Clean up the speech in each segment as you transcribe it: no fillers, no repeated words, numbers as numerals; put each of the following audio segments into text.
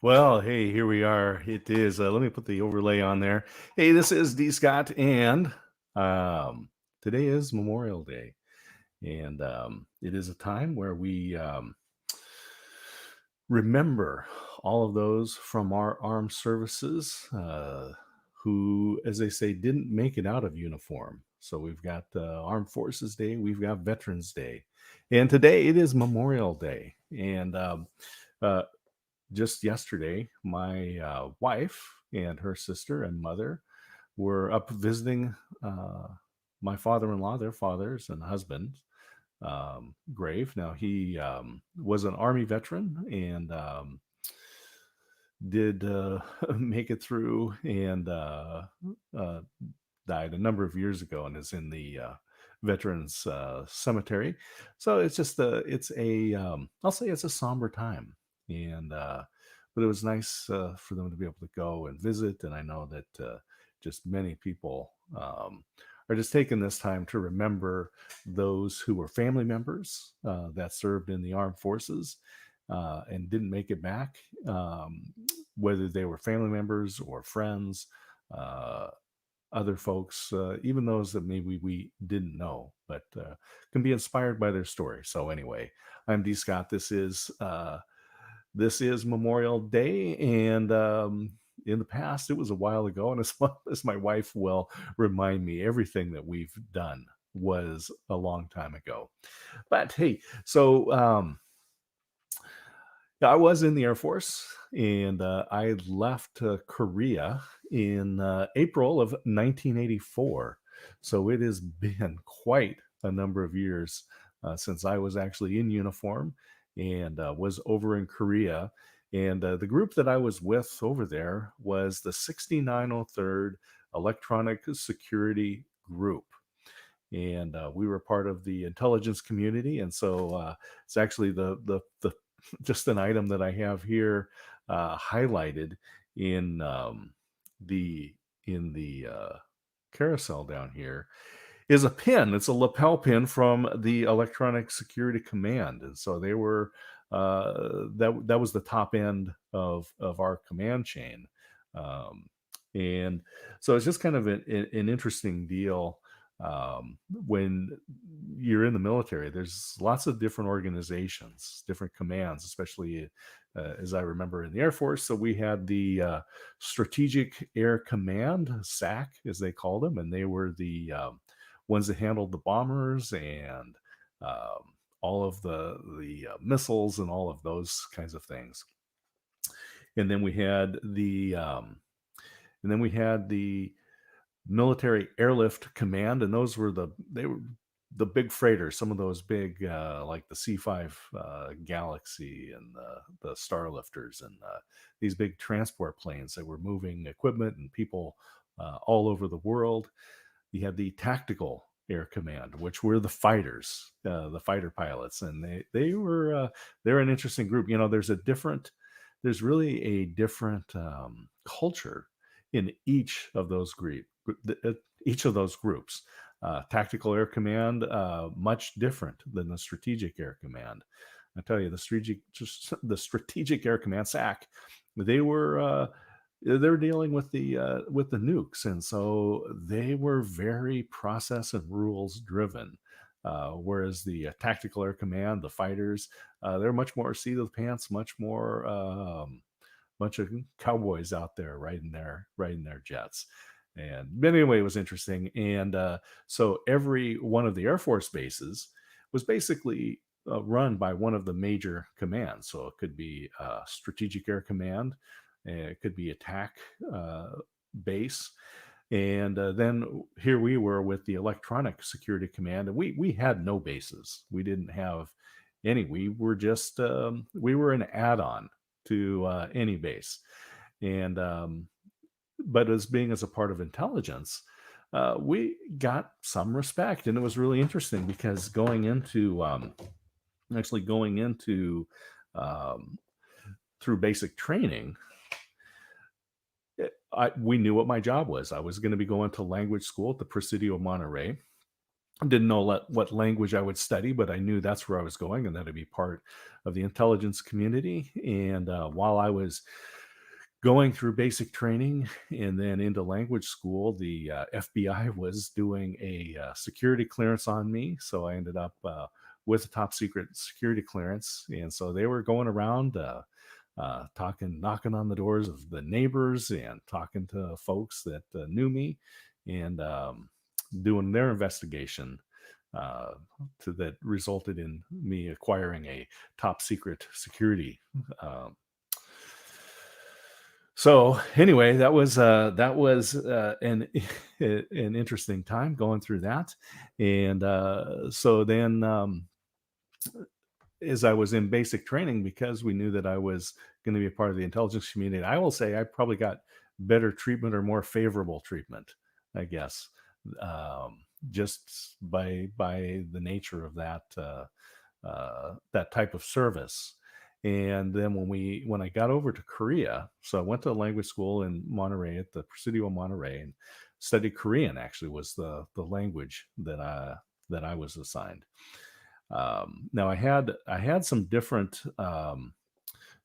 Well, hey, here we are. It is. Let me put the overlay on there. Hey, this is D. Scott, and um, today is Memorial Day, and it is a time where we remember all of those from our armed services who, as they say, didn't make it out of uniform. So we've got Armed Forces Day, we've got Veterans Day, and today it is Memorial Day, and uh, just yesterday, my wife and her sister and mother were up visiting uh, my father-in-law, their fathers and husband's grave. Now he was an Army veteran and did make it through and uh, died a number of years ago and is in the veterans cemetery. So it's just I'll say it's a somber time, and but it was nice for them to be able to go and visit. And I know that just many people are just taking this time to remember those who were family members that served in the armed forces and didn't make it back, whether they were family members or friends. Uh, Other folks, even those that maybe we didn't know, but can be inspired by their story. So anyway, I'm D. Scott. This is Memorial Day, and in the past, it was a while ago, and as my wife will remind me, everything that we've done was a long time ago. But hey, so yeah, I was in the Air Force, and I had left Korea in April of 1984. So it has been quite a number of years since I was actually in uniform and was over in Korea. And the group that I was with over there was the 6903rd Electronic Security Group. And we were part of the intelligence community, and so it's actually the just an item that I have here highlighted in the in the carousel down here is a pin. It's a lapel pin from the Electronic Security Command, and so they were that was the top end of our command chain, um, and so it's just kind of an interesting deal when you're in the military. There's lots of different organizations, different commands, especially as I remember in the Air Force. So we had the Strategic Air Command, SAC, as they called them, and they were the ones that handled the bombers and all of the missiles and all of those kinds of things. And then we had the Military Airlift Command, and they were the big freighters, some of those big like the C5 Galaxy and the Starlifters and these big transport planes that were moving equipment and people all over the world. You had the Tactical Air Command, which were the fighters, the fighter pilots, and they're an interesting group. There's really a different culture in each of those groups. Tactical Air Command, much different than the Strategic Air Command. I tell you, the Strategic Air Command (SAC), they were they're dealing with the nukes, and so they were very process and rules driven. Whereas the Tactical Air Command, the fighters, they're much more seat of the pants, much more bunch of cowboys out there riding their jets. And but anyway, it was interesting. And so every one of the Air Force bases was basically run by one of the major commands. So it could be Strategic Air Command, it could be attack base. And then here we were with the Electronic Security Command, and we had no bases. We didn't have any. We were an add-on to any base, and but as a part of intelligence, we got some respect, and it was really interesting because going into um, through basic training, we knew what my job was. I was going to be going to language school at the Presidio Monterey, Didn't know what language I would study, but I knew that's where I was going and that I'd be part of the intelligence community. And while I was going through basic training and then into language school, the FBI was doing a security clearance on me. So I ended up with a top secret security clearance. And so they were going around talking, knocking on the doors of the neighbors and talking to folks that knew me and doing their investigation uh, that resulted in me acquiring a top secret security um, so anyway, that was an an interesting time going through that, and so then as I was in basic training, because we knew that I was going to be a part of the intelligence community, I will say I probably got better treatment or more favorable treatment, I guess, just by the nature of that type of service. And then when I got over to Korea, so I went to language school in Monterey at the Presidio Monterey and studied Korean. Actually, was the language that I was assigned. Now I had some different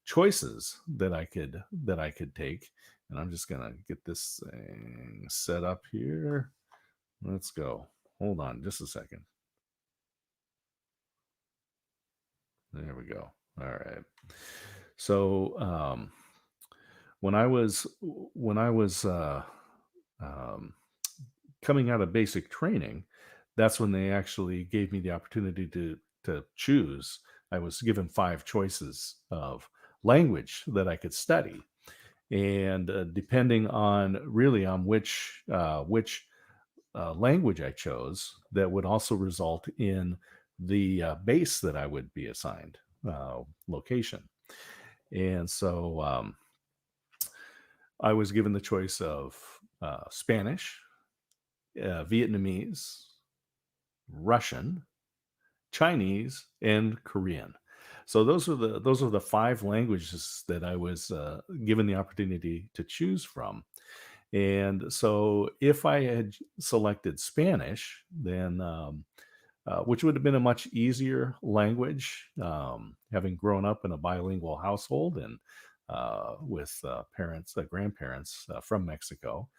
choices that I could take, and I'm just gonna get this thing set up here. Let's go. Hold on, just a second. There we go. All right. So when I was um, coming out of basic training, that's when they actually gave me the opportunity to choose. I was given five choices of language that I could study, and depending on really on which language I chose, that would also result in the base that I would be assigned location. And so I was given the choice of Spanish, Vietnamese, Russian, Chinese, and Korean. So those are the five languages that I was given the opportunity to choose from. And so if I had selected Spanish, then which would have been a much easier language, having grown up in a bilingual household and with grandparents from Mexico,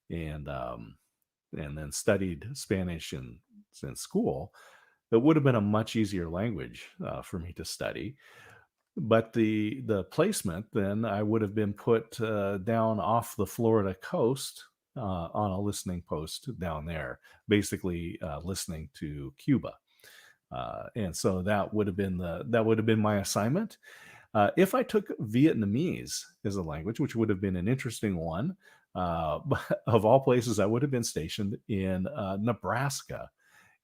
and and then studied Spanish in school. It would have been a much easier language for me to study. But the placement, then I would have been put down off the Florida coast on a listening post down there, basically listening to Cuba. And so that would have been my assignment. If I took Vietnamese as a language, which would have been an interesting one, but of all places, I would have been stationed in Nebraska,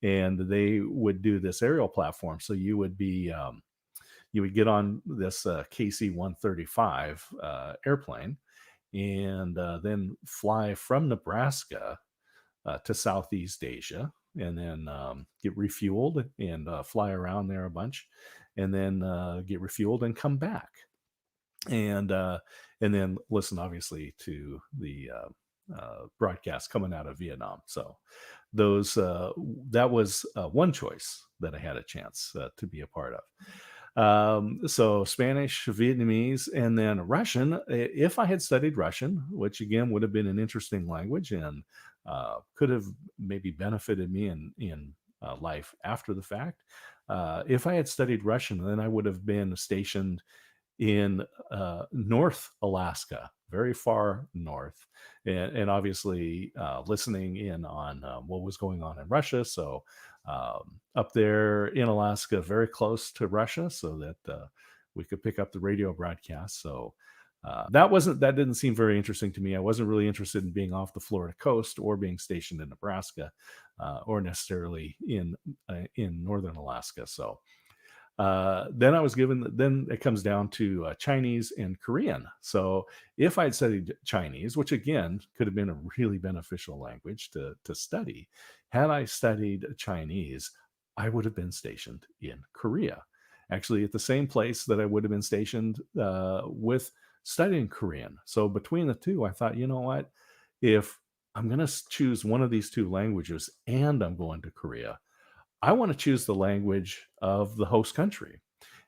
and they would do this aerial platform. So you would get on this KC-135 airplane, and then fly from Nebraska to Southeast Asia, and then get refueled and fly around there a bunch, and then get refueled and come back, and uh, and then listen obviously to the broadcast coming out of Vietnam. So those that was one choice that I had a chance to be a part of. So Spanish, Vietnamese, and then Russian. If I had studied Russian, which again would have been an interesting language and could have maybe benefited me in life after the fact. If I had studied Russian, then I would have been stationed in North Alaska, very far north, and obviously listening in on what was going on in Russia. So up there in Alaska, very close to Russia, so that we could pick up the radio broadcast. So that didn't seem very interesting to me. I wasn't really interested in being off the Florida coast or being stationed in Nebraska or necessarily in northern Alaska. So then I was given. Then it comes down to Chinese and Korean. So if I'd studied Chinese, which again could have been a really beneficial language to study, had I studied Chinese, I would have been stationed in Korea, actually at the same place that I would have been stationed with studying Korean. So between the two, I thought, you know what, if I'm going to choose one of these two languages and I'm going to Korea, I want to choose the language of the host country.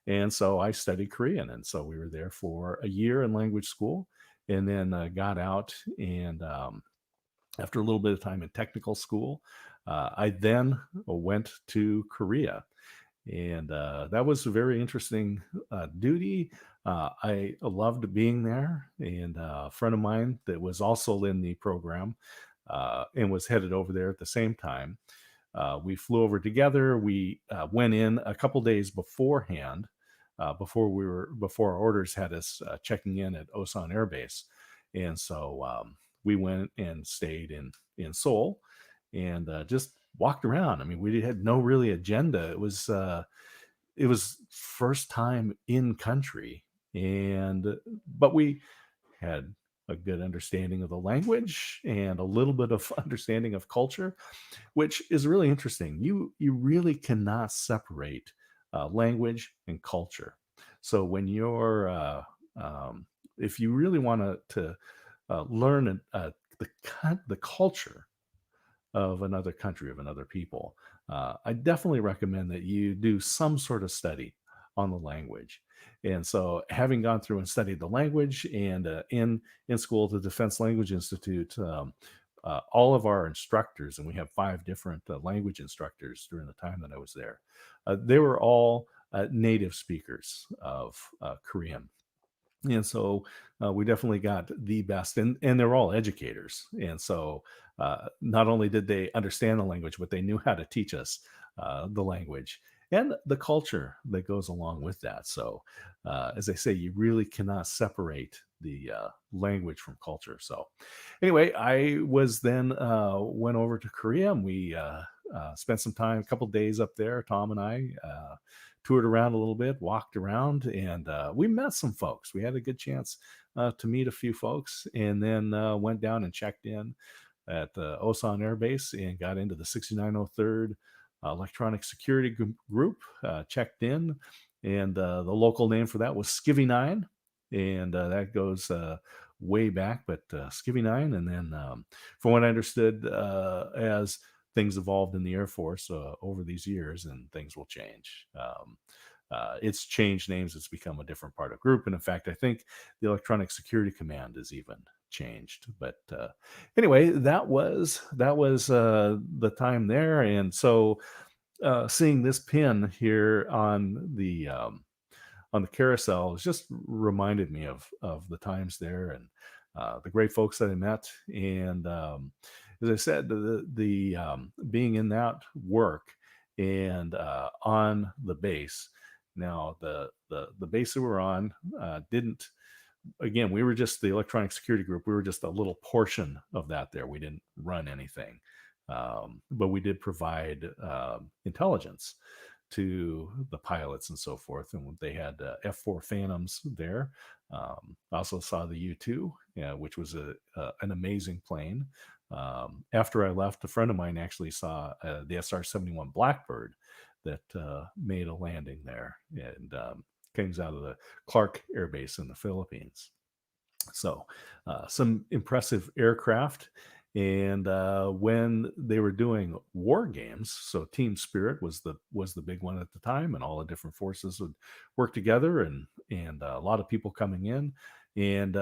And so I studied Korean. And so we were there for a year in language school and then got out. And after a little bit of time in technical school, I then went to Korea. And that was a very interesting duty. I loved being there. And a friend of mine that was also in the program and was headed over there at the same time, we flew over together. We went in a couple days beforehand, before our orders had us checking in at Osan Air Base, and so we went and stayed in Seoul, and just walked around. I mean, we had no really agenda. It was first time in country, and but we had a good understanding of the language and a little bit of understanding of culture, which is really interesting. You really cannot separate language and culture. So when you're um, if you really want to learn the culture of another country, of another people, I definitely recommend that you do some sort of study on the language. And so, having gone through and studied the language, and in school at the Defense Language Institute, all of our instructors, and we have five different language instructors during the time that I was there, they were all native speakers of Korean, and so we definitely got the best, and they're all educators, and so not only did they understand the language, but they knew how to teach us the language and the culture that goes along with that. So as I say, you really cannot separate the language from culture. So anyway, I was then went over to Korea, and we spent some time, a couple days up there. Tom and I toured around a little bit, walked around, and we met some folks. We had a good chance to meet a few folks, and then went down and checked in at Osan Air Base and got into the 6903rd Electronic Security Group, checked in, and the local name for that was Skivvy 9. And that goes way back, but Skivvy 9. And then, from what I understood, as things evolved in the Air Force over these years, and things will change. It's changed names. It's become a different part of group. And in fact, I think the Electronic Security Command is even changed. But anyway, that was the time there. And so seeing this pin here on the carousel has just reminded me of the times there, and the great folks that I met. And as I said, the being in that work and on the base. Now the base that we're on didn't. Again, we were just the electronic security group. We were just a little portion of that. There, we didn't run anything, but we did provide intelligence to the pilots and so forth. And they had F4 Phantoms there. I also saw the U-2, yeah, which was an amazing plane. After I left, a friend of mine actually saw the SR-71 Blackbird that made a landing there, and comes out of the Clark Air Base in the Philippines. So, some impressive aircraft. And when they were doing war games, so Team Spirit was the big one at the time, and all the different forces would work together, and a lot of people coming in, and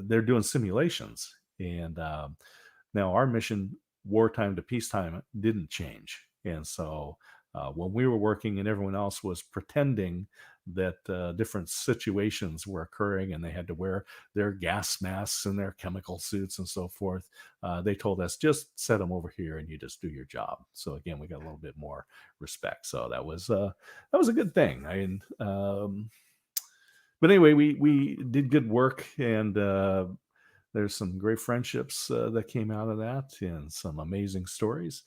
they're doing simulations. And now our mission, wartime to peacetime, didn't change. And so when we were working and everyone else was pretending that different situations were occurring and they had to wear their gas masks and their chemical suits and so forth, they told us, just set them over here and you just do your job. So again, we got a little bit more respect. So that was a good thing. But anyway, we did good work, and there's some great friendships that came out of that, and some amazing stories.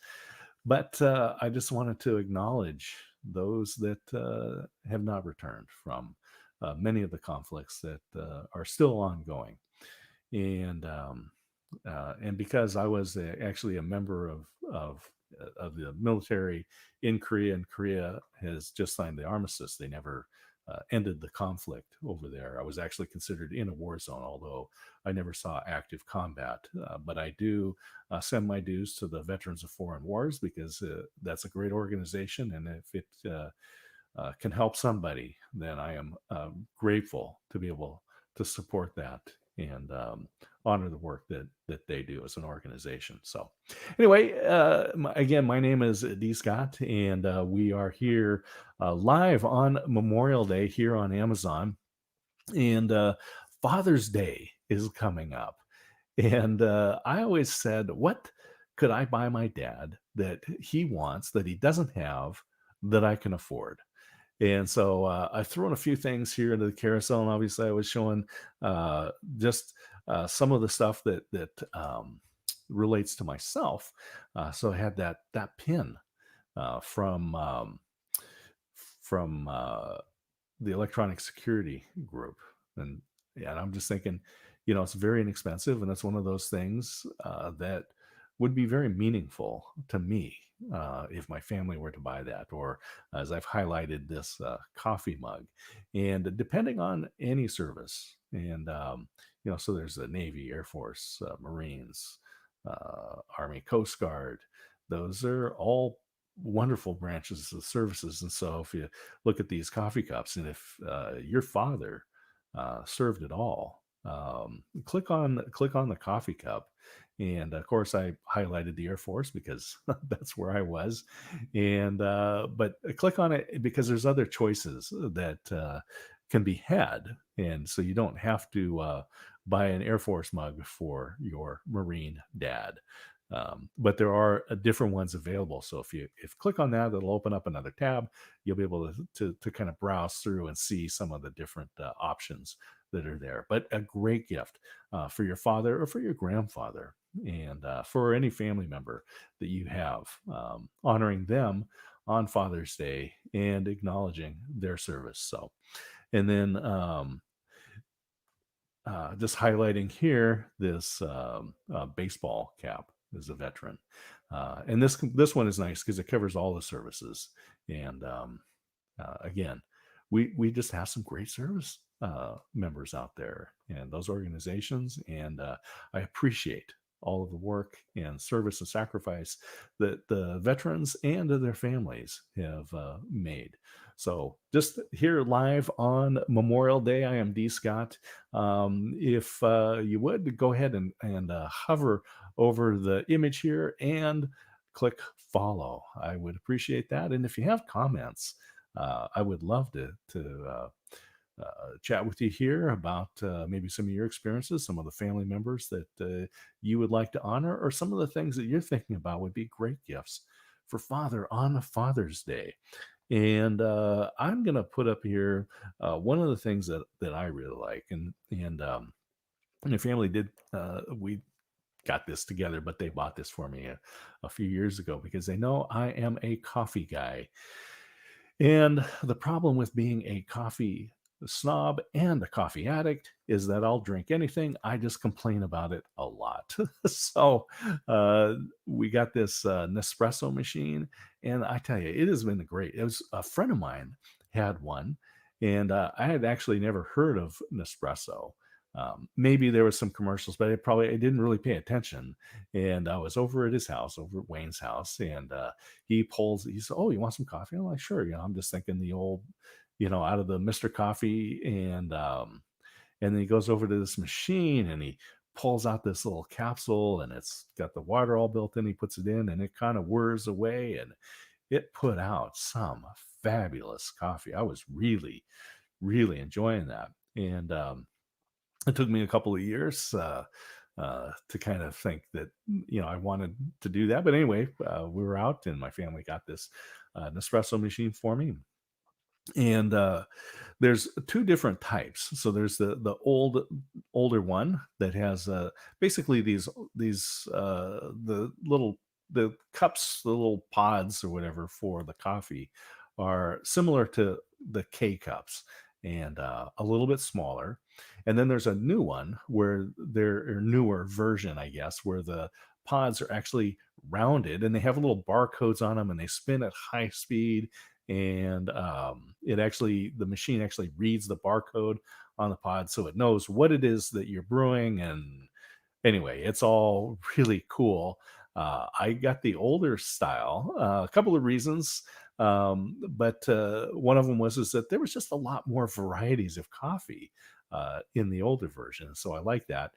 But I just wanted to acknowledge those that have not returned from many of the conflicts that are still ongoing. And because I was actually a member of the military in Korea, and Korea has just signed the armistice, they never ended the conflict over there. I was actually considered in a war zone, although I never saw active combat. But I do send my dues to the Veterans of Foreign Wars because that's a great organization, and if it can help somebody, then I am grateful to be able to support that and honor the work that they do as an organization. So, anyway, again, my name is D. Scott, and we are here live on Memorial Day here on Amazon, and Father's Day is coming up, and I always said, what could I buy my dad that he wants that he doesn't have that I can afford? And so I've thrown a few things here into the carousel, and obviously I was showing uh, just some of the stuff that relates to myself. So I had that pin from the electronic security group, and yeah, and I'm just thinking, it's very inexpensive, and it's one of those things that would be very meaningful to me if my family were to buy that, or as I've highlighted this coffee mug, and depending on any service, and so there's the Navy, Air Force, Marines, Army, Coast Guard. Those are all wonderful branches of services, and so if you look at these coffee cups, and if your father served at all, click on the coffee cup, and of course I highlighted the Air Force because that's where I was, and but click on it because there's other choices that can be had, and so you don't have to buy an Air Force mug for your Marine dad. But there are different ones available. So if you click on that, it'll open up another tab. You'll be able to kind of browse through and see some of the different options that are there. But a great gift for your father or for your grandfather, and for any family member that you have, honoring them on Father's Day and acknowledging their service. So, and then just highlighting here this baseball cap as a veteran, and this one is nice because it covers all the services. And again, we just have some great service members out there and those organizations, and I appreciate all of the work and service and sacrifice that the veterans and their families have made. So, just here live on Memorial Day, I am D. Scott. If you would go ahead and hover over the image here and click follow, I would appreciate that. And if you have comments, I would love to chat with you here about maybe some of your experiences, some of the family members that you would like to honor, or some of the things that you're thinking about would be great gifts for Father on Father's Day. And I'm gonna put up here one of the things that I really like, and my family did. We got this together, but they bought this for me a few years ago because they know I am a coffee guy. And the problem with being a coffee snob and a coffee addict is that I'll drink anything. I just complain about it a lot. So uh, we got this Nespresso machine, and I tell you, it has been great. It was a friend of mine had one, and I had actually never heard of Nespresso. Maybe there was some commercials, but I didn't really pay attention. And I was over at his house, over at Wayne's house, and he said, "Oh, you want some coffee?" I'm like, "Sure." I'm just thinking the old, out of the Mr. Coffee, and then he goes over to this machine and he pulls out this little capsule, and it's got the water all built in. He puts it in and it kind of whirs away, and it put out some fabulous coffee. I was really, really enjoying that. And it took me a couple of years to kind of think that I wanted to do that. But anyway, we were out, and my family got this Nespresso machine for me, and there's two different types. So there's the older one that has basically these the cups, the little pods or whatever for the coffee are similar to the K cups, and a little bit smaller. And then there's a new one where they're a newer version, I guess, where the pods are actually rounded and they have little barcodes on them, and they spin at high speed, and the machine actually reads the barcode on the pod, so it knows what it is that you're brewing. And anyway, it's all really cool. I got the older style, a couple of reasons, but one of them was is that there was just a lot more varieties of coffee in the older version, so I like that.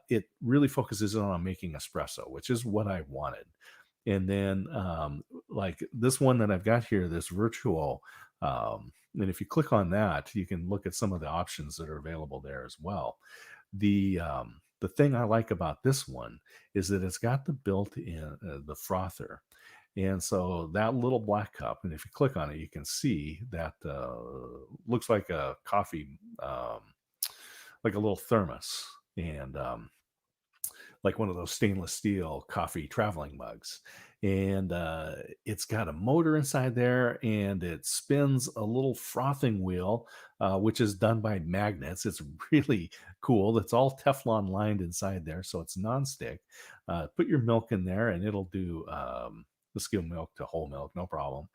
It really focuses on making espresso, which is what I wanted. And then, like this one that I've got here, this virtual, and if you click on that, you can look at some of the options that are available there as well. The thing I like about this one is that it's got the built-in the frother, and so that little black cup, and if you click on it, you can see that looks like a coffee, like a little thermos, and like one of those stainless steel coffee traveling mugs. And it's got a motor inside there, and it spins a little frothing wheel, which is done by magnets. It's really cool. It's all Teflon lined inside there, so it's nonstick. Put your milk in there, and it'll do the skim milk to whole milk, no problem.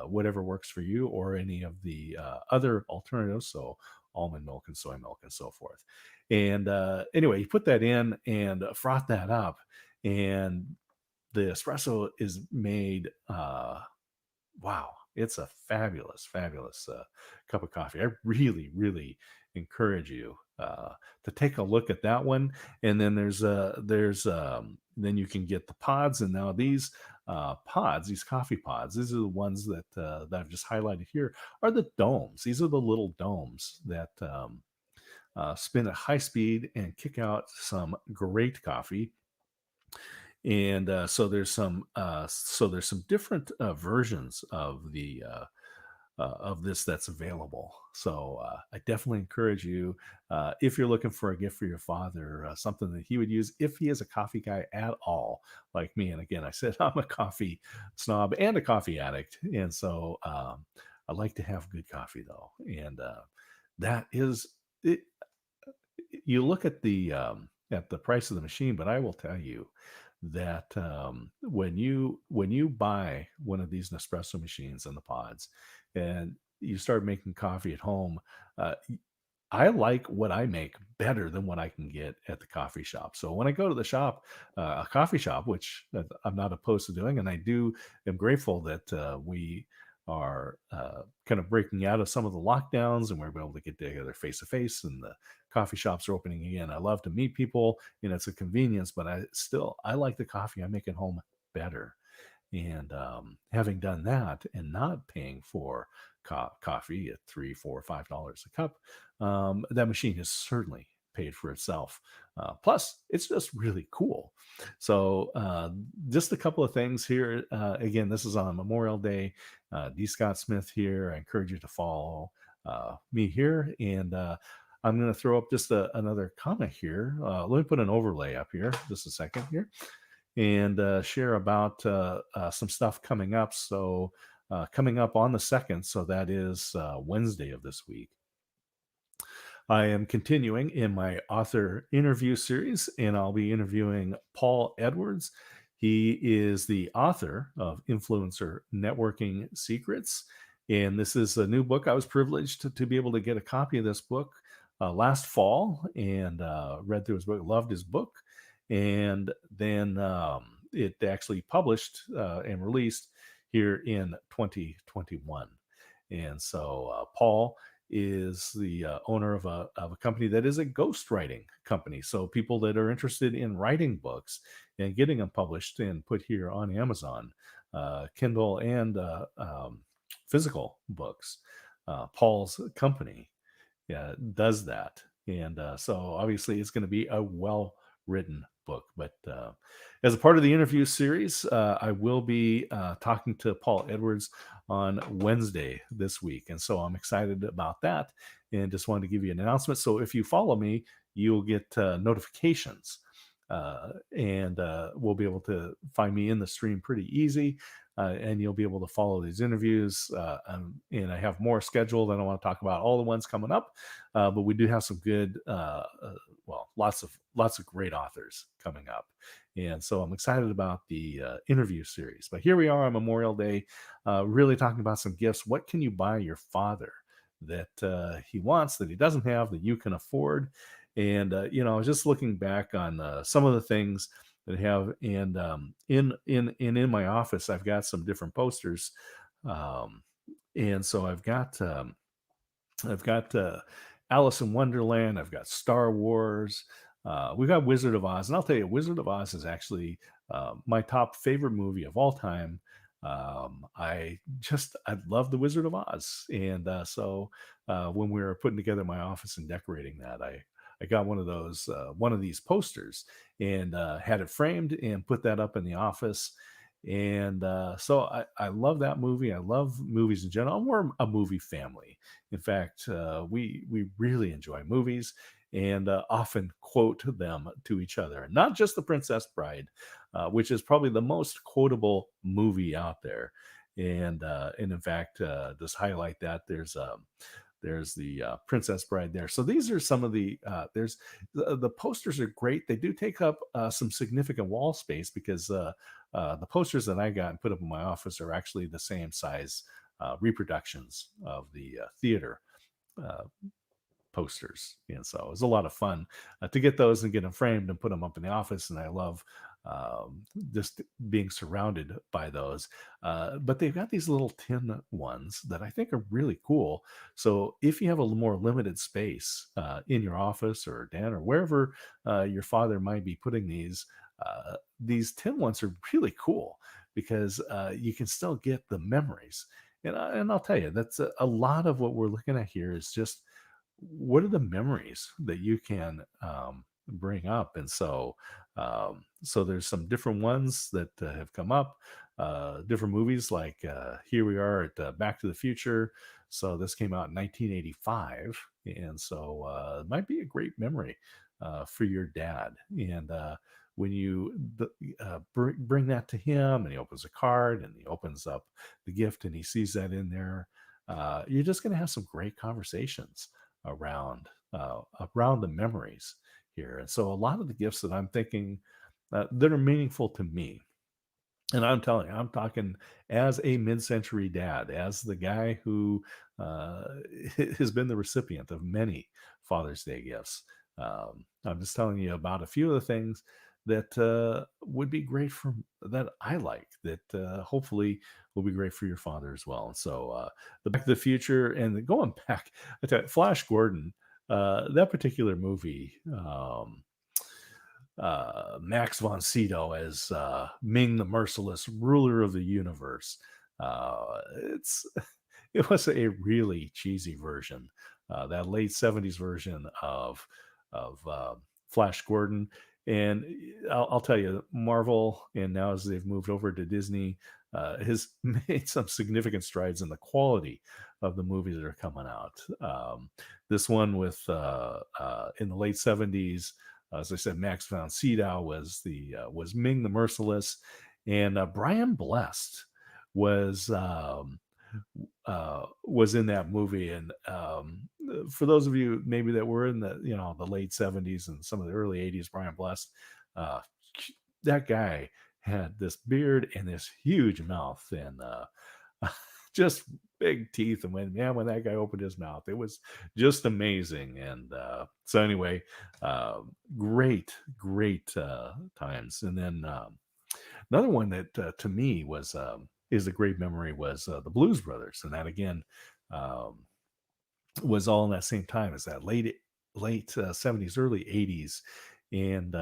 Whatever works for you, or any of the other alternatives. So almond milk and soy milk and so forth. And anyway, you put that in and froth that up, and the espresso is made. Wow, it's a fabulous, fabulous cup of coffee. I really, really encourage you to take a look at that one. And then then you can get the pods. And now these pods, these coffee pods, these are the ones that I've just highlighted here, are the domes. These are the little domes that spin at high speed and kick out some great coffee. And so there's some different versions of this that's available. So I definitely encourage you, if you're looking for a gift for your father, something that he would use if he is a coffee guy at all, like me. And again, I said I'm a coffee snob and a coffee addict, and so I like to have good coffee though. And that is it. You look at the price of the machine, but I will tell you that when you buy one of these Nespresso machines and the pods, and you start making coffee at home, uh, I like what I make better than what I can get at the coffee shop. So when I go to the shop, a coffee shop, which I'm not opposed to doing, and am grateful that we are kind of breaking out of some of the lockdowns, and we're able to get together face to face, and the coffee shops are opening again. I love to meet people, and it's a convenience, but I like the coffee I make at home better. And having done that and not paying for coffee at $3, $4, $5 a cup, that machine has certainly paid for itself. Plus, it's just really cool. So, just a couple of things here. Again, this is on Memorial Day. D. Scott Smith here. I encourage you to follow me here. And I'm going to throw up just another comment here. Let me put an overlay up here, just a second here, and share about some stuff coming up. So, coming up on the 2nd, so that is Wednesday of this week, I am continuing in my author interview series, and I'll be interviewing Paul Edwards. He is the author of Influencer Networking Secrets. And this is a new book. I was privileged to be able to get a copy of this book last fall, and read through his book, loved his book. And then it actually published and released here in 2021. And so Paul is the owner of a company that is a ghostwriting company. So people that are interested in writing books and getting them published and put here on Amazon, Kindle, and physical books, Paul's company does that. And so obviously it's going to be a well written book. But as a part of the interview series, I will be talking to Paul Edwards on Wednesday this week. And so I'm excited about that, and just wanted to give you an announcement. So if you follow me, you'll get notifications. And we'll be able to find me in the stream pretty easy. And you'll be able to follow these interviews. And I have more scheduled. I don't want to talk about all the ones coming up, but we do have some good, well, lots of great authors coming up. And so I'm excited about the interview series. But here we are on Memorial Day, really talking about some gifts. What can you buy your father that he wants, that he doesn't have, that you can afford? And I was just looking back on some of the things that I have, and in my office, I've got some different posters, um, and so I've got Alice in Wonderland. I've got Star Wars. We've got Wizard of Oz, and I'll tell you, Wizard of Oz is actually my top favorite movie of all time. I love the Wizard of Oz, and when we were putting together my office and decorating that, I got one of these posters, and had it framed and put that up in the office. And I love that movie. I love movies in general. We're a movie family. In fact, we really enjoy movies and often quote them to each other. Not just The Princess Bride, which is probably the most quotable movie out there. And in fact, just highlight that there's the Princess Bride there. So these are some of the posters are great. They do take up some significant wall space because the posters that I got and put up in my office are actually the same size reproductions of the theater uh, posters. And so it was a lot of fun to get those and get them framed and put them up in the office. And I love just being surrounded by those. But they've got these little tin ones that I think are really cool. So if you have a more limited space in your office or den or wherever your father might be putting these tin ones are really cool because you can still get the memories. And I'll tell you, that's a lot of what we're looking at here is just what are the memories that you can bring up. And so there's some different ones that have come up, different movies like here we are at Back to the Future. So this came out in 1985, and so it might be a great memory for your dad. And when you bring that to him, and he opens a card and he opens up the gift and he sees that in there, you're just going to have some great conversations around around the memories here. And so a lot of the gifts that I'm thinking that are meaningful to me, and I'm telling you, I'm talking as a mid-century dad, as the guy who uh, has been the recipient of many Father's Day gifts. I'm just telling you about a few of the things that would be great for that I like that hopefully will be great for your father as well. And so the Back to the Future and going back, I tell you, Flash Gordon, that particular movie. Max von Sydow as Ming the Merciless, ruler of the universe. It's it was a really cheesy version, that late '70s version of Flash Gordon. And I'll tell you, Marvel, and now as they've moved over to Disney, has made some significant strides in the quality of the movies that are coming out. This one with in the late '70s, as I said, Max von Sydow was Ming the Merciless, and Brian Blessed was was in that movie. And for those of you maybe that were in the late '70s and some of the early '80s, Brian Blessed, uh, that guy had this beard and this huge mouth and just big teeth. And when that guy opened his mouth, it was just amazing. And so anyway, great times. And then another one that to me was is a great memory was the Blues Brothers, and that again um, was all in that same time as that late '70s, early '80s. And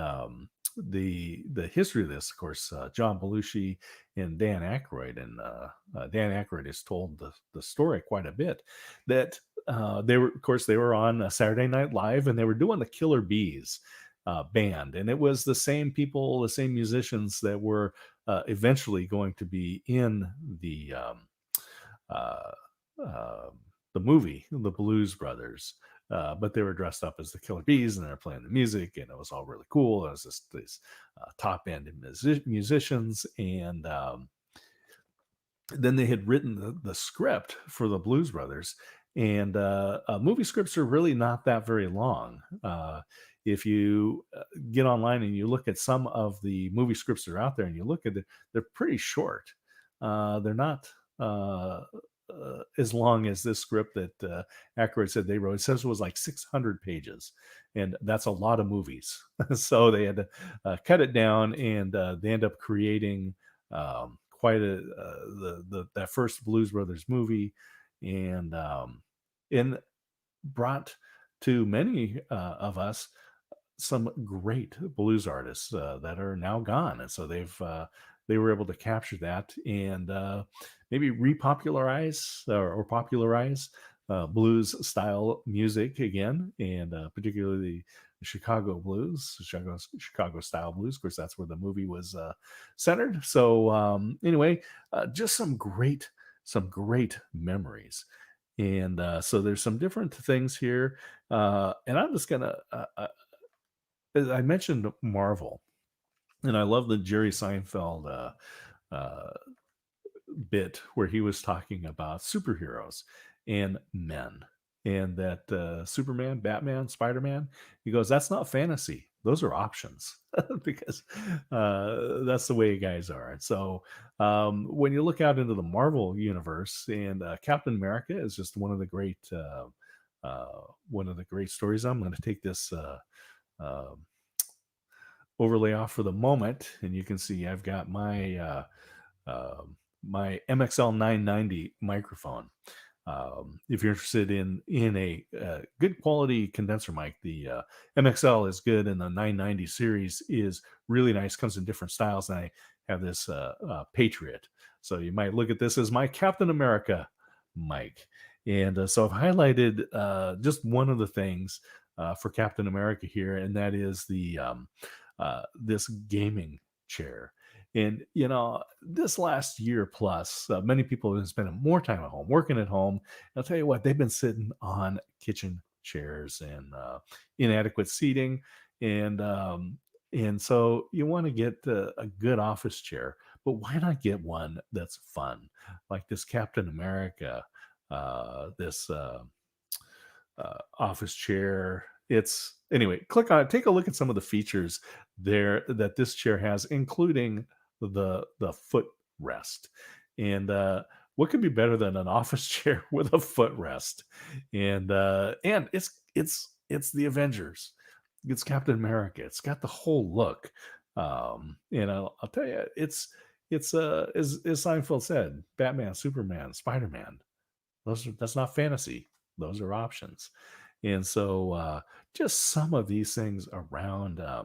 the history of this, of course, John Belushi and Dan Aykroyd, and Dan Aykroyd has told the story quite a bit. That they were, of course, they were on Saturday Night Live, and they were doing the Killer Bees band, and it was the same people, the same musicians that were eventually going to be in uh, uh, the movie, The Blues Brothers. But they were dressed up as the Killer Bees, and they were playing the music, and it was all really cool. It was just these top end musicians, and then they had written the script for the Blues Brothers, And movie scripts are really not that very long. If you get online and you look at some of the movie scripts that are out there and you look at it, they're pretty short. They're not as long as this script that Aykroyd said they wrote. It says it was like 600 pages, and that's a lot of movies. So they had to cut it down, and they end up creating quite a the that first Blues Brothers movie, and and brought to many of us some great blues artists that are now gone, and so they were able to capture that and maybe repopularize or popularize blues style music again, and particularly the Chicago blues, Chicago style blues. Of course, that's where the movie was centered. So anyway, just some great memories. And so there's some different things here, and I'm just gonna as I mentioned Marvel, and I love the Jerry Seinfeld uh, bit where he was talking about superheroes and men, and that Superman, Batman, Spider Man. He goes, "That's not fantasy; those are options," because that's the way guys are. And so, when you look out into the Marvel universe, and Captain America is just one of the great stories. I'm going to take this. Um Overlay off for the moment, and you can see I've got my MXL 990 microphone. If you're interested in a good quality condenser mic, the MXL is good, and the 990 series is really nice. Comes in different styles, and I have this Patriot. So you might look at this as my Captain America mic. And so I've highlighted just one of the things for Captain America here, and that is the this gaming chair. And this last year plus, many people have been spending more time at home, working at home. I'll tell you what, they've been sitting on kitchen chairs and inadequate seating, and so you want to get a good office chair, but why not get one that's fun, like this Captain America, this office chair. It's anyway. Click on it. Take a look at some of the features there that this chair has, including the footrest. And what could be better than an office chair with a footrest? And it's the Avengers. It's Captain America. It's got the whole look. And I'll tell you, it's as Seinfeld said, Batman, Superman, Spider Man. That's not fantasy. Those are options. And so just some of these things around uh,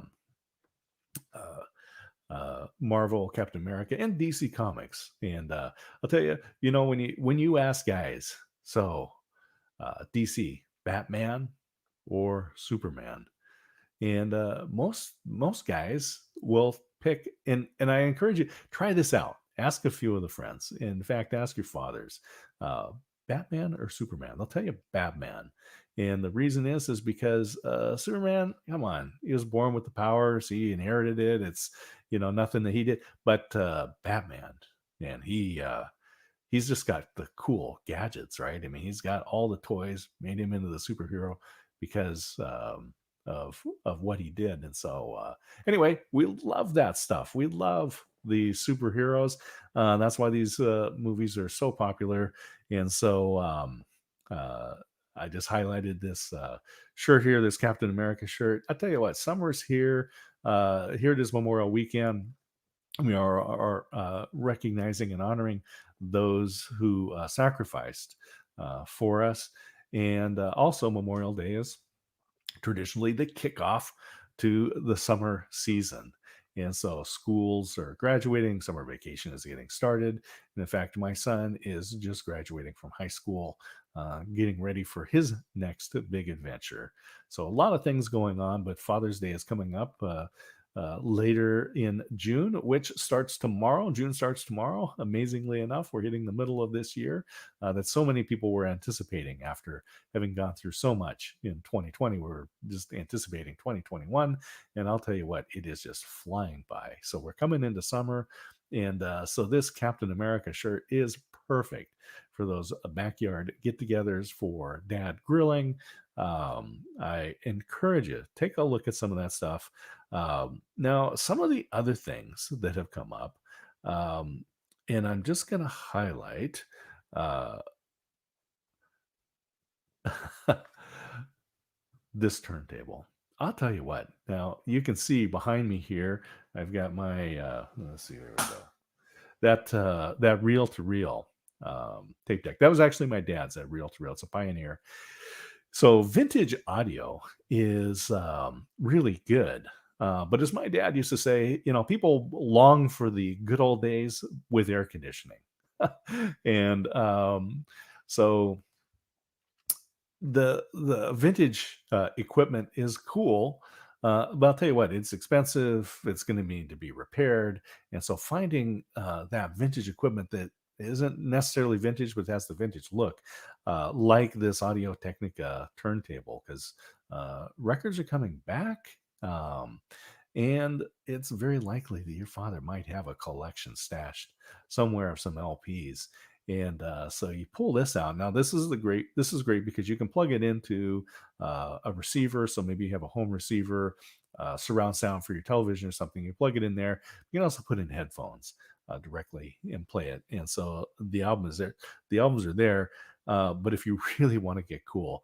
Marvel, Captain America, and DC Comics. And I'll tell you, when you ask guys, so DC, Batman or Superman, and most guys will pick. And I encourage you, try this out. Ask a few of the friends. In fact, ask your fathers, uh, Batman or Superman. They'll tell you Batman. And the reason is because Superman, come on, he was born with the powers, he inherited it. It's nothing that he did. But Batman, man, he's just got the cool gadgets, right? I mean, he's got all the toys, made him into the superhero because of what he did. And so, anyway, we love that stuff. We love the superheroes. That's why these movies are so popular. And so, uh, I just highlighted this shirt here, this Captain America shirt. I tell you what, summer's here. Here it is, Memorial Weekend. We are recognizing and honoring those who sacrificed for us. And also, Memorial Day is traditionally the kickoff to the summer season. And so schools are graduating, summer vacation is getting started. And in fact, my son is just graduating from high school, getting ready for his next big adventure. So, a lot of things going on, but Father's Day is coming up later in June, which starts tomorrow. June starts tomorrow. Amazingly enough, we're hitting the middle of this year that so many people were anticipating after having gone through so much in 2020. We're just anticipating 2021. And I'll tell you what, it is just flying by. So we're coming into summer. And so this Captain America shirt is perfect for those backyard get-togethers for dad grilling. I encourage you take a look at some of that stuff. Now, some of the other things that have come up, um, and I'm just going to highlight. Uh, this turntable. I'll tell you what. Now you can see behind me here. I've got my. Let's see. There we go. That reel to reel tape deck. That was actually my dad's. That reel to reel. It's a Pioneer. So vintage audio is really good. But as my dad used to say, people long for the good old days with air conditioning, and so the vintage equipment is cool, but I'll tell you what, it's expensive. It's going to need to be repaired, and so finding that vintage equipment that isn't necessarily vintage but has the vintage look, like this Audio Technica turntable, because records are coming back. And it's very likely that your father might have a collection stashed somewhere of some LPs, and so you pull this out. Now this is great because you can plug it into a receiver. So maybe you have a home receiver, surround sound for your television or something. You plug it in there. You can also put in headphones directly and play it. And so the album is there. The albums are there. But if you really want to get cool,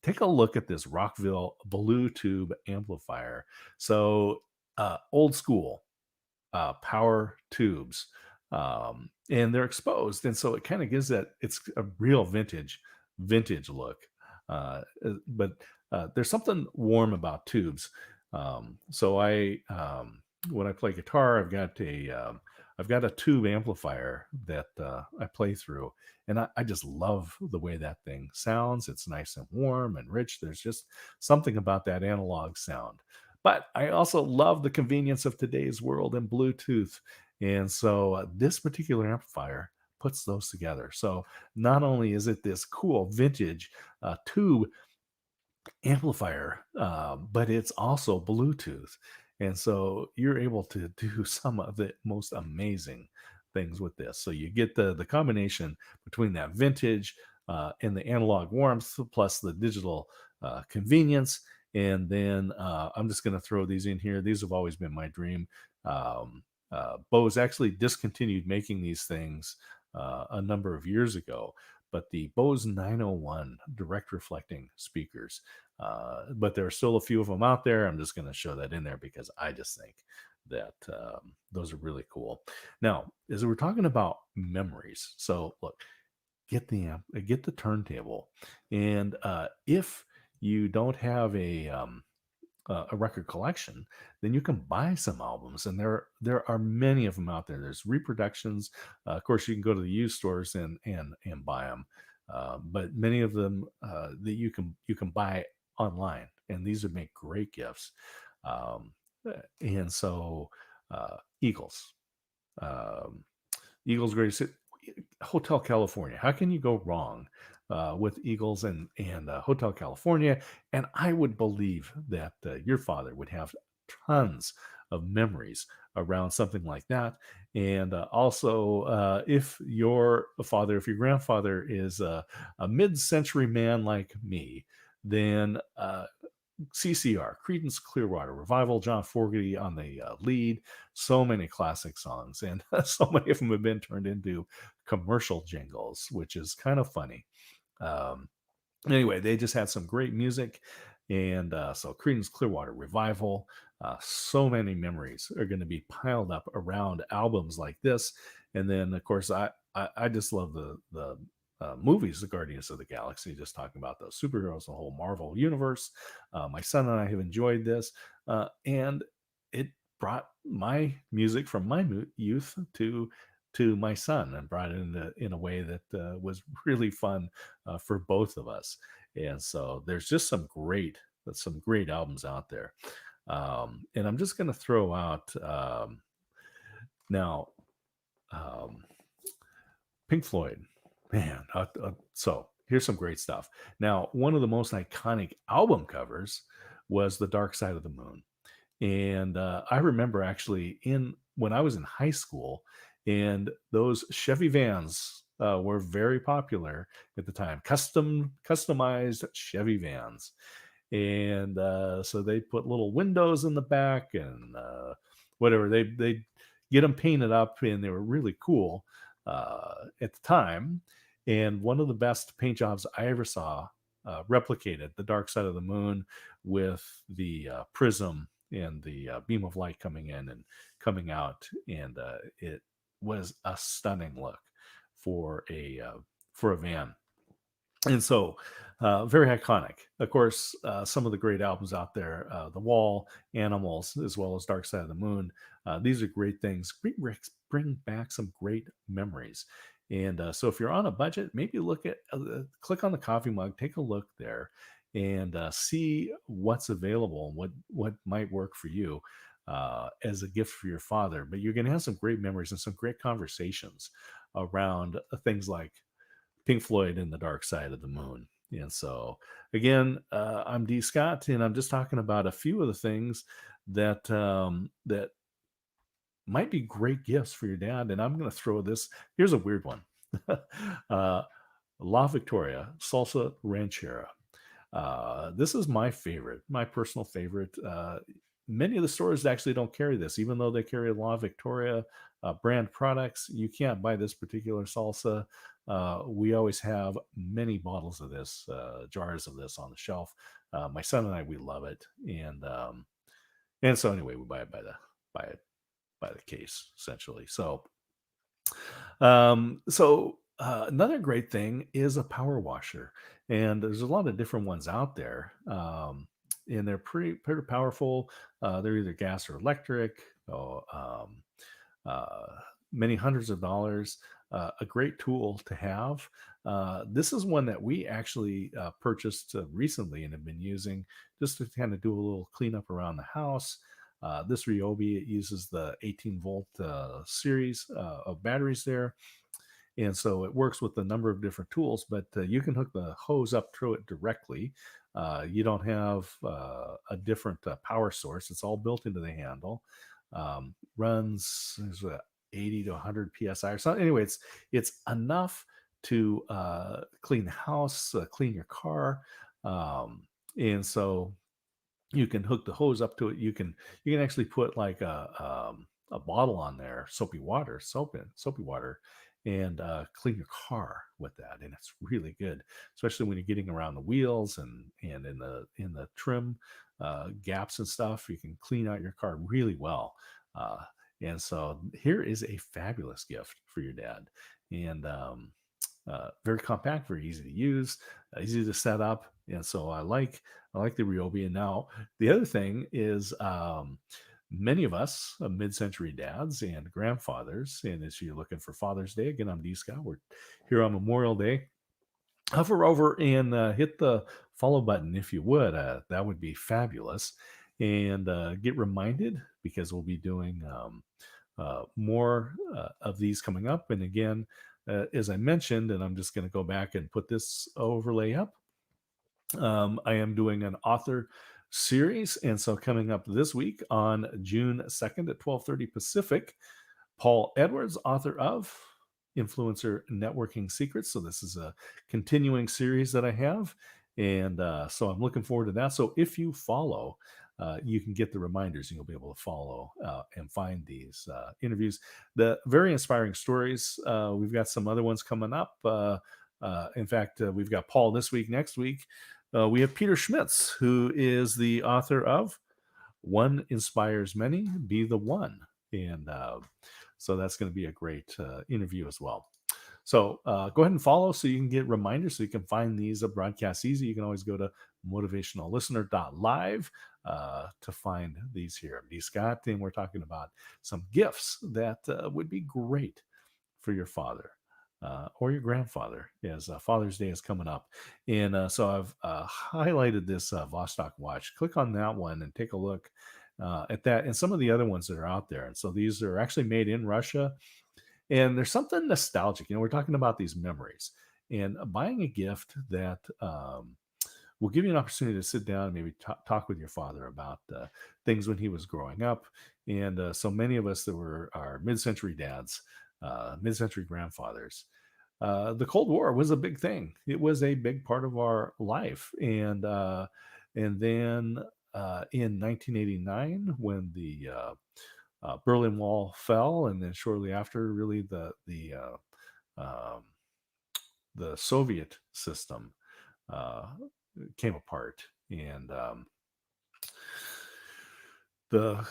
take a look at this Rockville Blue Tube amplifier. So old school power tubes, and they're exposed, and so it kind of gives that it's a real vintage look. But there's something warm about tubes. So when I play guitar, I've got a tube amplifier that I play through, and I just love the way that thing sounds. It's nice and warm and rich. There's just something about that analog sound. But I also love the convenience of today's world and Bluetooth. And so this particular amplifier puts those together. So not only is it this cool vintage tube amplifier, but it's also Bluetooth. And so you're able to do some of the most amazing things with this. So you get the combination between that vintage and the analog warmth plus the digital convenience. And then I'm just going to throw these in here. These have always been my dream. Bose actually discontinued making these things a number of years ago, but the Bose 901 direct reflecting speakers, but there are still a few of them out there. I'm just going to show that in there because I just think that those are really cool. Now, as we're talking about memories, so look, get the turntable, and if you don't have a record collection, then you can buy some albums, and there are many of them out there. There's reproductions. Of course, you can go to the used stores and buy them, but many of them that you can buy online, and these would make great gifts. Um, and so, Eagles, um, Eagles greatest hit, Hotel California. How can you go wrong with Eagles and Hotel California? And I would believe that your father would have tons of memories around something like that. And also, if your grandfather is a mid-century man like me, then CCR, Creedence Clearwater Revival, John Fogerty on the lead. So many classic songs, and so many of them have been turned into commercial jingles, which is kind of funny. Um, Anyway, they just had some great music, and so Creedence Clearwater Revival. So many memories are going to be piled up around albums like this, and then of course I just love the movies, the Guardians of the Galaxy. Just talking about those superheroes, the whole Marvel universe. My son and I have enjoyed this, and it brought my music from my youth to my son and brought it in a way that was really fun for both of us. And so there's just some great albums out there. And I'm just going to throw out now um, Pink Floyd. Man, so here's some great stuff. Now, one of the most iconic album covers was The Dark Side of the Moon. And I remember actually in when I was in high school, and those Chevy vans were very popular at the time. Customized Chevy vans, and so they put little windows in the back and whatever. They get them painted up, and they were really cool at the time. And one of the best paint jobs I ever saw replicated the Dark Side of the Moon with the prism and the beam of light coming in and coming out, and it was a stunning look for a van. And so, very iconic. Of course, some of the great albums out there, The Wall, Animals, as well as Dark Side of the Moon. These are great things. Bring back some great memories. And so, if you're on a budget, maybe click on the coffee mug, take a look there, and see what's available and what might work for you as a gift for your father. But you're going to have some great memories and some great conversations around things like Pink Floyd and the Dark Side of the Moon. And so, again, I'm D. Scott, and I'm just talking about a few of the things that might be great gifts for your dad. And I'm going to throw this. Here's a weird one: uh, La Victoria Salsa Ranchera. This is my favorite, my personal favorite. Many of the stores actually don't carry this, even though they carry La Victoria brand products. You can't buy this particular salsa. We always have many bottles of this, jars of this on the shelf. My son and I, we love it, and so anyway, we buy it by it by the case essentially. Another great thing is a power washer, and there's a lot of different ones out there, and they're pretty powerful. They're either gas or electric. Uh, Many hundreds of dollars. A great tool to have. This is one that we actually purchased recently and have been using just to kind of do a little cleanup around the house. This Ryobi, it uses the 18-volt series of batteries there, and so it works with a number of different tools, but you can hook the hose up to it directly. You don't have a different power source. It's all built into the handle. Runs there's a 80 to 100 psi or something. Anyway, it's enough to clean the house, clean your car, and so you can hook the hose up to it. You can actually put like a bottle on there, soapy water, and clean your car with that, and it's really good, especially when you're getting around the wheels and in the trim gaps and stuff. You can clean out your car really well. Uh, and so here is a fabulous gift for your dad, and very compact, very easy to use, easy to set up. And so I like the Ryobi. And now the other thing is, many of us, mid-century dads and grandfathers, and as you're looking for Father's Day, again, I'm D. Scott. We're here on Memorial Day. Hover over and hit the follow button if you would. That would be fabulous. And get reminded, because we'll be doing more of these coming up. And again, as I mentioned, and I'm just going to go back and put this overlay up, I am doing an author series. And so coming up this week on June 2nd at 12:30 Pacific, Paul Edwards, author of Influencer Networking Secrets. So this is a continuing series that I have. And so I'm looking forward to that. So if you follow, you can get the reminders and you'll be able to follow and find these interviews. The very inspiring stories. We've got some other ones coming up. In fact, we've got Paul this week. Next week, we have Peter Schmitz, who is the author of One Inspires Many, Be the One. And so that's going to be a great interview as well. So go ahead and follow so you can get reminders, so you can find these broadcasts easy. You can always go to motivationallistener.live to find these here. I'm D. Scott, and we're talking about some gifts that would be great for your father or your grandfather, as Father's Day is coming up. And so I've highlighted this Vostok watch. Click on that one and take a look at that and some of the other ones that are out there. And so these are actually made in Russia. And there's something nostalgic. We're talking about these memories, and buying a gift that will give you an opportunity to sit down and maybe talk with your father about things when he was growing up. And so many of us that were our mid-century dads, mid-century grandfathers. The Cold War was a big thing. It was a big part of our life, and then in 1989, when the Berlin Wall fell, and then shortly after, really um, the Soviet system uh, came apart, and the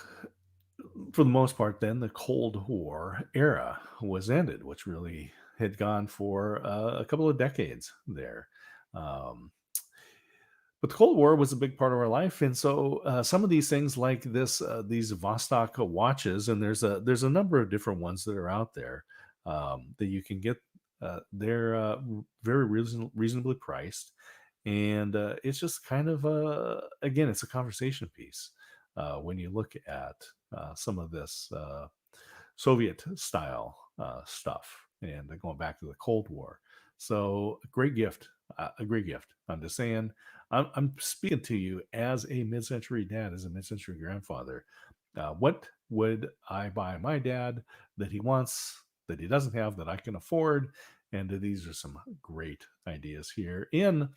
for the most part, then the Cold War era was ended, which really had gone for a couple of decades there. Um, but the Cold War was a big part of our life, and so some of these things, like these Vostok watches, and there's a number of different ones that are out there that you can get. They're very reasonably priced, and it's just kind of again, it's a conversation piece when you look at some of this Soviet style stuff, and going back to the Cold War. So a great gift, a great gift. I'm just saying, I'm speaking to you as a mid-century dad, as a mid-century grandfather. What would I buy my dad that he wants, that he doesn't have, that I can afford? And these are some great ideas here in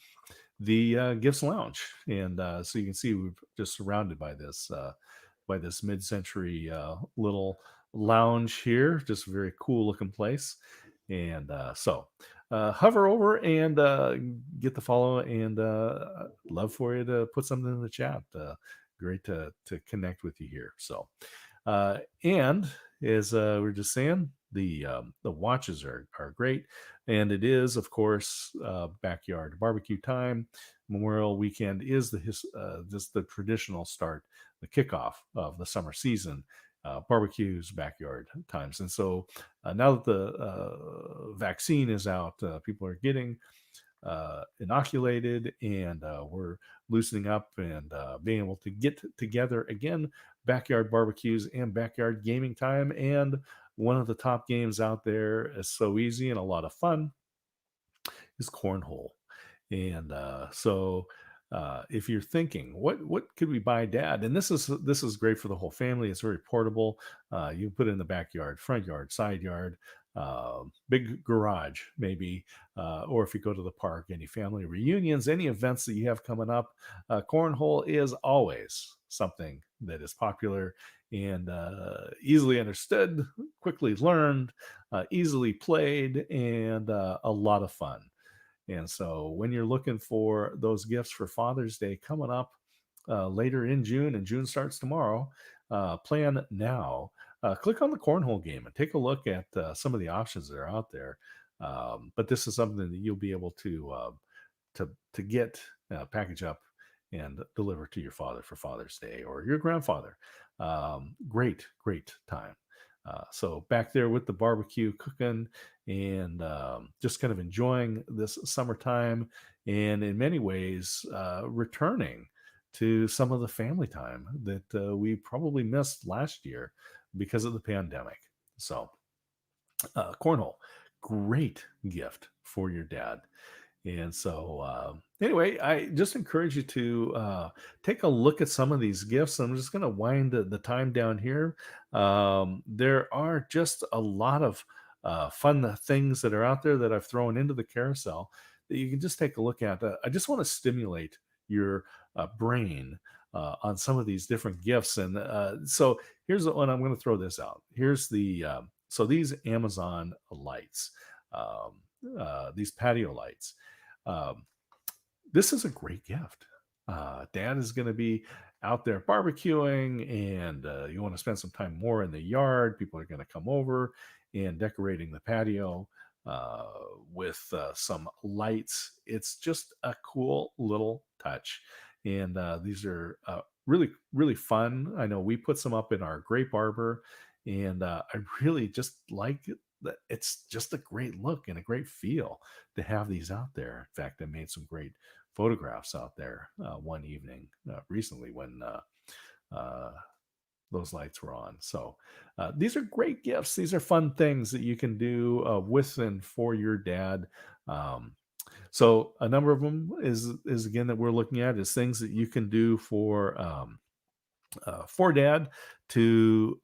the Gifts Lounge. And so you can see we're just surrounded by this mid-century little lounge here. Just a very cool looking place. And hover over and get the follow, and love for you to put something in the chat. Great to connect with you here. So and as we're just saying, the watches are great, and it is, of course, backyard barbecue time. Memorial weekend is just the traditional start, the kickoff of the summer season. Barbecues, backyard times, and so now that the vaccine is out, people are getting inoculated, and we're loosening up and being able to get together again. Backyard barbecues and backyard gaming time, and one of the top games out there is so easy and a lot of fun is cornhole. And if you're thinking, what could we buy dad? And this is great for the whole family. It's very portable. You can put it in the backyard, front yard, side yard, big garage, maybe, or if you go to the park, any family reunions, any events that you have coming up, cornhole is always something that is popular and easily understood, quickly learned, easily played, and a lot of fun. And so when you're looking for those gifts for Father's Day coming up later in June, and June starts tomorrow, plan now. Click on the cornhole game and take a look at some of the options that are out there. But this is something that you'll be able to get, package up, and deliver to your father for Father's Day, or your grandfather. Great time. So back there with the barbecue cooking, and just kind of enjoying this summertime, and in many ways returning to some of the family time that we probably missed last year because of the pandemic. So cornhole, great gift for your dad. And so, anyway, I just encourage you to take a look at some of these gifts. I'm just going to wind the time down here. There are just a lot of fun things that are out there that I've thrown into the carousel that you can just take a look at. I just want to stimulate your brain on some of these different gifts. And so here's the one. I'm going to throw this out. Here's so these Amazon lights, these patio lights. Um, this is a great gift. Dad is going to be out there barbecuing, and you want to spend some time more in the yard. People are going to come over and decorating the patio uh, with some lights. It's just a cool little touch. And these are really fun. I know we put some up in our Great Barber, and I really just like that. It's just a great look and a great feel to have these out there. In fact, I made some great photographs out there one evening recently when uh, those lights were on. So these are great gifts. These are fun things that you can do with and for your dad. Um, so a number of them is again that we're looking at is things that you can do for dad to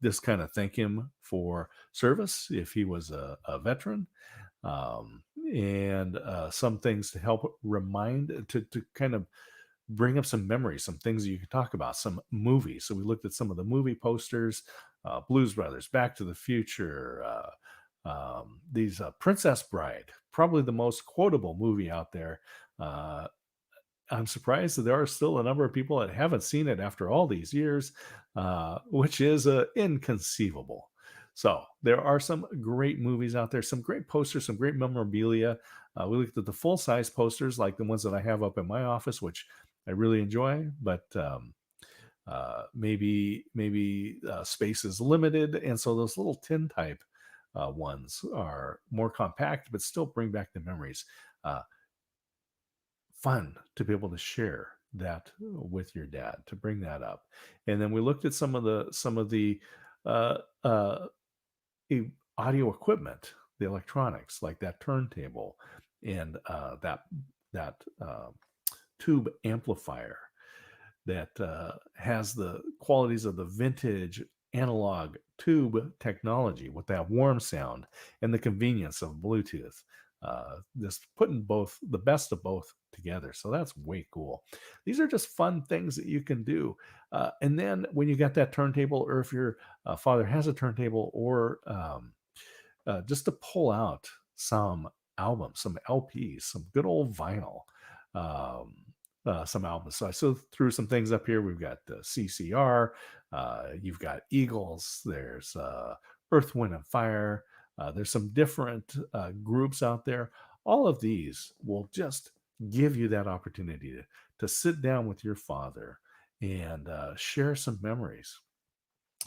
just kind of thank him for service if he was a veteran, and some things to help remind to kind of bring up some memories, some things you can talk about, some movies. So we looked at some of the movie posters, Blues Brothers, Back to the Future, these Princess Bride, probably the most quotable movie out there. Uh, I'm surprised that there are still a number of people that haven't seen it after all these years, which is inconceivable. So there are some great movies out there, some great posters, some great memorabilia. We looked at the full size posters, like the ones that I have up in my office, which I really enjoy, but maybe space is limited, and so those little tin type ones are more compact, but still bring back the memories. Uh, Fun to be able to share that with your dad, to bring that up. And then we looked at some of the uh, uh, audio equipment, the electronics, like that turntable and that tube amplifier that has the qualities of the vintage analog tube technology with that warm sound and the convenience of Bluetooth. Just putting both the best of both together. So that's way cool. These are just fun things that you can do. And then when you got that turntable, or if your father has a turntable, or just to pull out some albums, some LPs, some good old vinyl, um, some albums. So I still threw some things up here. We've got CCR, you've got Eagles, there's Earth, Wind, and Fire. There's some different groups out there. All of these will just give you that opportunity to sit down with your father and share some memories.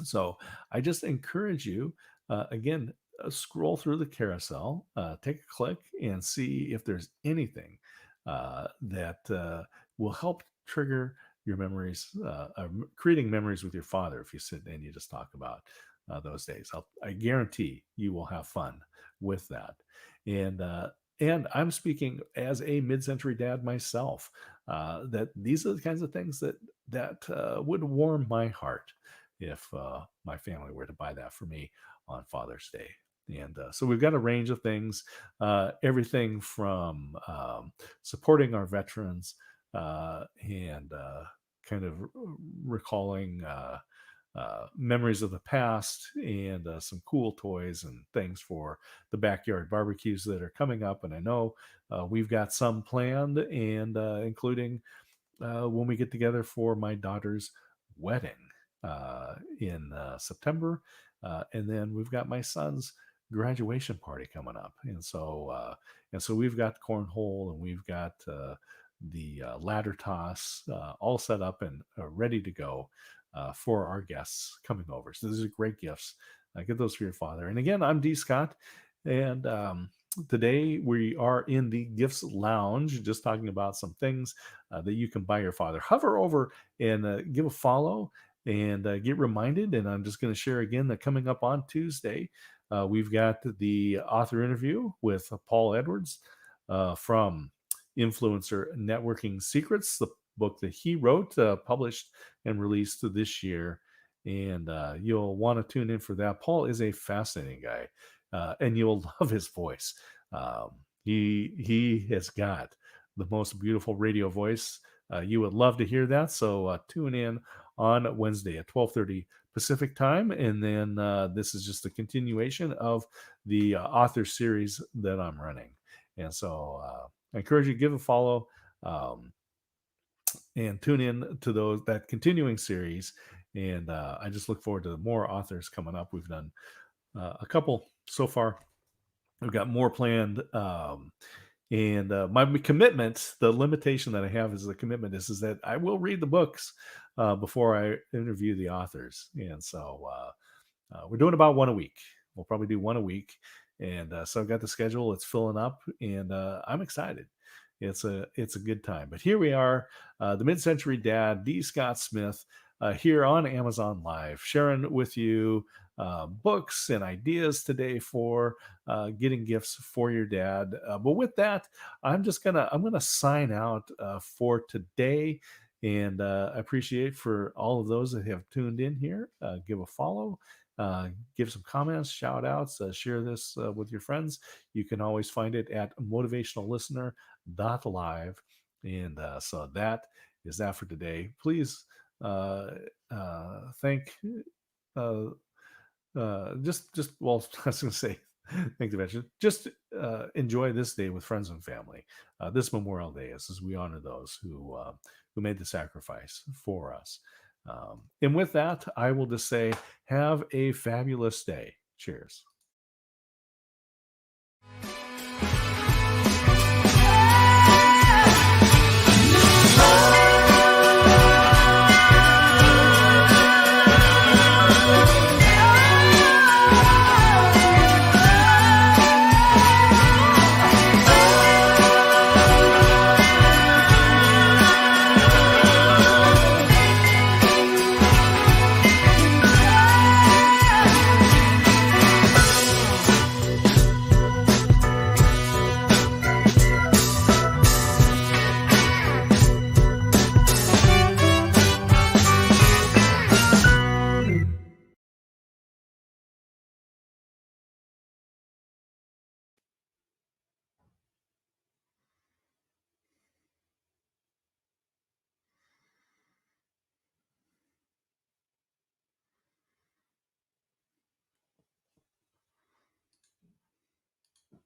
So I just encourage you, again, scroll through the carousel, take a click, and see if there's anything that will help trigger your memories, creating memories with your father. If you sit and you just talk about those days, I guarantee you will have fun with that. And and I'm speaking as a mid-century dad myself. That these are the kinds of things that would warm my heart if my family were to buy that for me on Father's Day. And so we've got a range of things, everything from supporting our veterans and kind of recalling memories of the past, and some cool toys and things for the backyard barbecues that are coming up. And I know we've got some planned, and including when we get together for my daughter's wedding in September. And then we've got my son's graduation party coming up. And so we've got cornhole, and we've got the ladder toss all set up and ready to go for our guests coming over. So these are great gifts. Get those for your father. And again, I'm D. Scott, and today we are in the Gifts Lounge, just talking about some things that you can buy your father. Hover over and give a follow and get reminded. And I'm just going to share again that coming up on Tuesday, we've got the author interview with Paul Edwards from Influencer Networking Secrets, the book that he wrote, published and released this year. And you'll want to tune in for that. Paul is a fascinating guy, and you'll love his voice. He has got the most beautiful radio voice. You would love to hear that. So tune in on Wednesday at 12:30 Pacific time, and then this is just a continuation of the author series that I'm running. And so I encourage you to give a follow. And tune in to that continuing series. And I just look forward to more authors coming up. We've done a couple so far. We've got more planned. And my commitment, the limitation that I have is the commitment is that I will read the books before I interview the authors. And so we're doing about one a week. We'll probably do one a week. And so I've got the schedule. It's filling up, and I'm excited. It's a good time. But here we are, the Mid-Century Dad, D. Scott Smith, here on Amazon Live, sharing with you books and ideas today for getting gifts for your dad. But with that, I'm gonna sign out for today. And I appreciate for all of those that have tuned in here. Give a follow, give some comments, shout outs, share this with your friends. You can always find it at motivationallistener.live. And so that is that for today. Please thank uh, just well, I was going to say, thank you, Benjamin. Just enjoy this day with friends and family. This Memorial Day, as we honor those who made the sacrifice for us. And with that, I will just say, have a fabulous day. Cheers.